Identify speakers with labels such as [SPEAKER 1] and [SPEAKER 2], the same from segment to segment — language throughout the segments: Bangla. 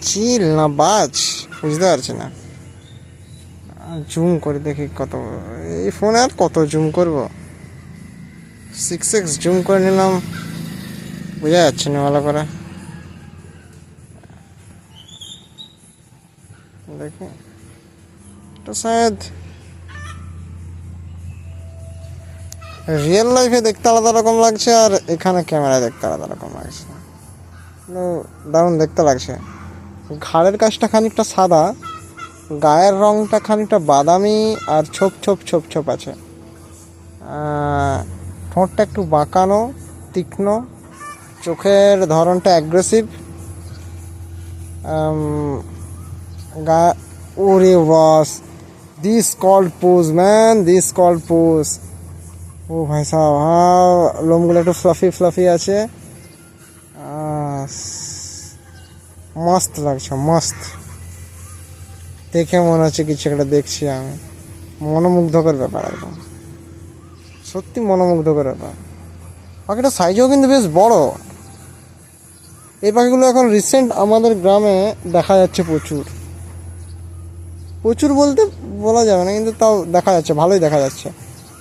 [SPEAKER 1] চিল না বাজ বুঝতে পারছি না। জুম করে দেখি কত, এই ফোনে আর কত জুম করব, 6x জুম করে নিলাম, বোঝা যাচ্ছে না ভালো করে। দেখি তো শায়দ রিয়েল লাইফে দেখতে আলাদা রকম লাগছে আর এখানে ক্যামেরায় দেখতে আলাদা রকম লাগছে। দারুণ দেখতে লাগছে। ঘাড়ের কাছটা খানিকটা সাদা, গায়ের রংটা খানিকটা বাদামি আর ছোপ ছোপ ছোপ ছোপ আছে। ঠোঁটটা একটু বাঁকানো, তীক্ষ্ণ, চোখের ধরনটা অ্যাগ্রেসিভ। ওরে boss, this called pose man, this called pose. ও ভাই সাহেব, হ্যাঁ লোমগুলো একটু ফ্লাফি ফ্লাফি আছে, মস্ত লাগছে মস্ত। দেখে মনে হচ্ছে কিছু একটা দেখছি আমি, মনোমুগ্ধকর ব্যাপার একদম, সত্যি মনোমুগ্ধকর ব্যাপার। পাখিটার সাইজও কিন্তু বেশ বড়। এই পাখিগুলো এখন রিসেন্ট আমাদের গ্রামে দেখা যাচ্ছে প্রচুর, প্রচুর বলতে বলা যাবে না, কিন্তু তাও দেখা যাচ্ছে, ভালোই দেখা যাচ্ছে।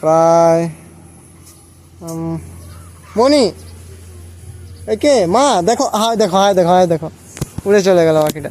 [SPEAKER 1] প্রায় মনি একে মা দেখো, হায় দেখো, হায় দেখো, হায় দেখো, উড়ে চলে গেল পাখিটা।